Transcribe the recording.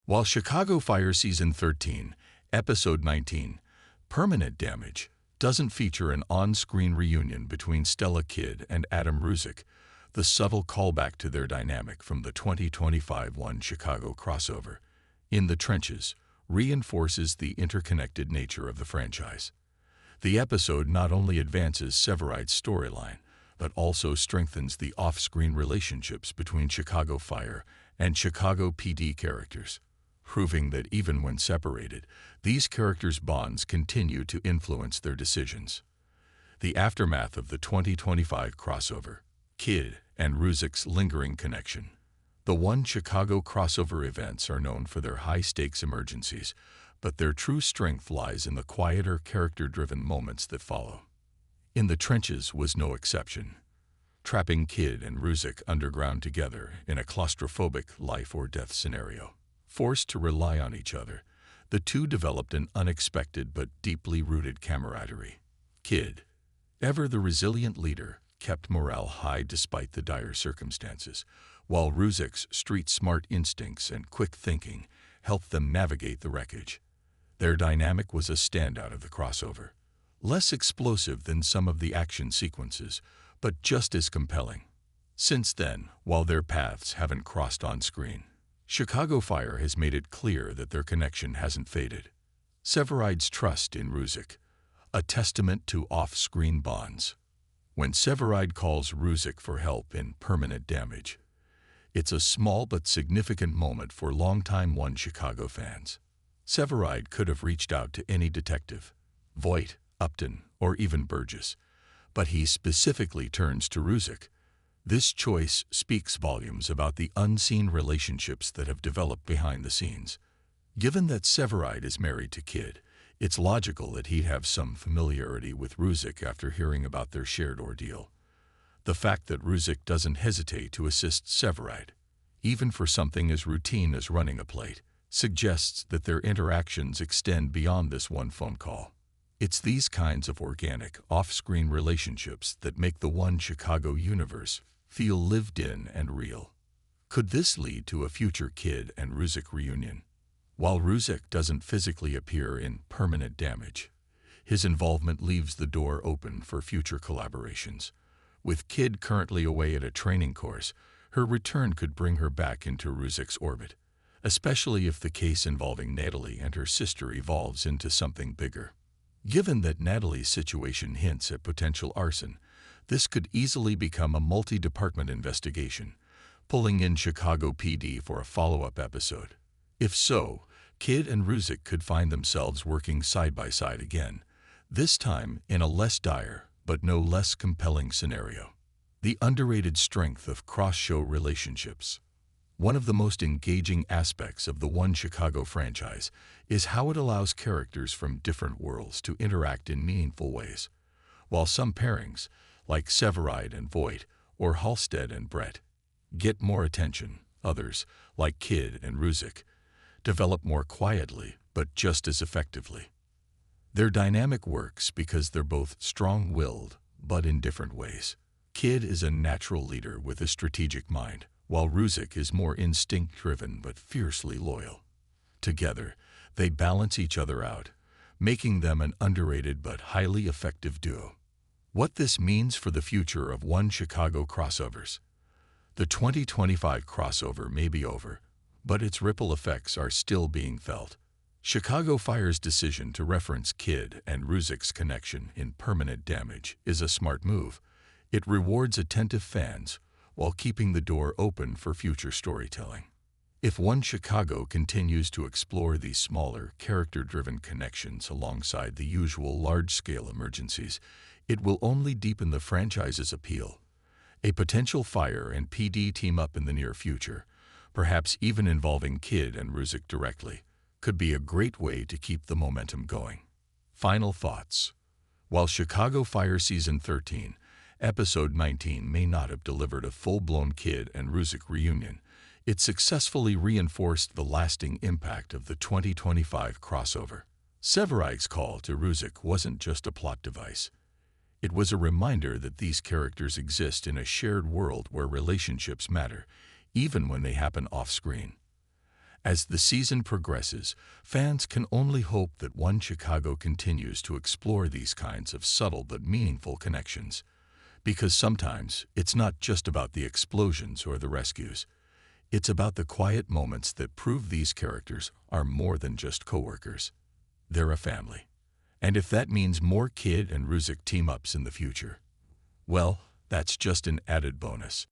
While Chicago Fire Season 13, Episode 19, Permanent Damage, doesn't feature an on-screen reunion between Stella Kidd and Adam Ruzek, the subtle callback to their dynamic from the 2025 One Chicago crossover, In the Trenches, reinforces the interconnected nature of the franchise. The episode not only advances Severide's storyline, but also strengthens the off-screen relationships between Chicago Fire and Chicago PD characters, proving that even when separated, these characters' bonds continue to influence their decisions. The aftermath of the 2025 crossover, Kidd and Ruzek's lingering connection. The One Chicago crossover events are known for their high-stakes emergencies, but their true strength lies in the quieter, character-driven moments that follow. In the Trenches was no exception. Trapping Kidd and Ruzek underground together in a claustrophobic life-or-death scenario. Forced to rely on each other, the two developed an unexpected but deeply rooted camaraderie. Kidd, ever the resilient leader, kept morale high despite the dire circumstances, while Ruzek's street-smart instincts and quick thinking helped them navigate the wreckage. Their dynamic was a standout of the crossover. Less explosive than some of the action sequences, but just as compelling. Since then, while their paths haven't crossed on screen, Chicago Fire has made it clear that their connection hasn't faded. Severide's trust in Ruzek, a testament to off-screen bonds. When Severide calls Ruzek for help in Permanent Damage, it's a small but significant moment for longtime One Chicago fans. Severide could have reached out to any detective, Voight, Upton, or even Burgess, but he specifically turns to Ruzek. This choice speaks volumes about the unseen relationships that have developed behind the scenes. Given that Severide is married to Kidd, it's logical that he'd have some familiarity with Ruzek after hearing about their shared ordeal. The fact that Ruzek doesn't hesitate to assist Severide, even for something as routine as running a plate, suggests that their interactions extend beyond this one phone call. It's these kinds of organic, off-screen relationships that make the One Chicago universe feel lived in and real. Could this lead to a future Kidd and Ruzek reunion? While Ruzek doesn't physically appear in Permanent Damage, his involvement leaves the door open for future collaborations. With Kidd currently away at a training course, her return could bring her back into Ruzek's orbit, especially if the case involving Natalie and her sister evolves into something bigger. Given that Natalie's situation hints at potential arson, this could easily become a multi-department investigation, pulling in Chicago PD for a follow-up episode. If so, Kidd and Ruzek could find themselves working side by side again, this time in a less dire but no less compelling scenario. The underrated strength of cross-show relationships. One of the most engaging aspects of the One Chicago franchise is how it allows characters from different worlds to interact in meaningful ways. While some pairings, like Severide and Voight or Halstead and Brett, get more attention, others, like Kidd and Ruzek, develop more quietly but just as effectively. Their dynamic works because they're both strong-willed but in different ways. Kidd is a natural leader with a strategic mind, while Ruzek is more instinct-driven but fiercely loyal. Together, they balance each other out, making them an underrated but highly effective duo. What this means for the future of One Chicago crossovers. The 2025 crossover may be over, but its ripple effects are still being felt. Chicago Fire's decision to reference Kidd and Ruzek's connection in Permanent Damage is a smart move. It rewards attentive fans while keeping the door open for future storytelling. If One Chicago continues to explore these smaller, character-driven connections alongside the usual large-scale emergencies, it will only deepen the franchise's appeal. A potential Fire and PD team-up in the near future, perhaps even involving Kidd and Ruzek directly, could be a great way to keep the momentum going. Final thoughts. While Chicago Fire Season 13, Episode 19 may not have delivered a full-blown Kidd and Ruzek reunion, it successfully reinforced the lasting impact of the 2025 crossover. Severide's call to Ruzek wasn't just a plot device. It was a reminder that these characters exist in a shared world where relationships matter, even when they happen off-screen. As the season progresses, fans can only hope that One Chicago continues to explore these kinds of subtle but meaningful connections. Because sometimes it's not just about the explosions or the rescues. It's about the quiet moments that prove these characters are more than just coworkers. They're a family. And if that means more Kid and Ruzek team-ups in the future, well, that's just an added bonus.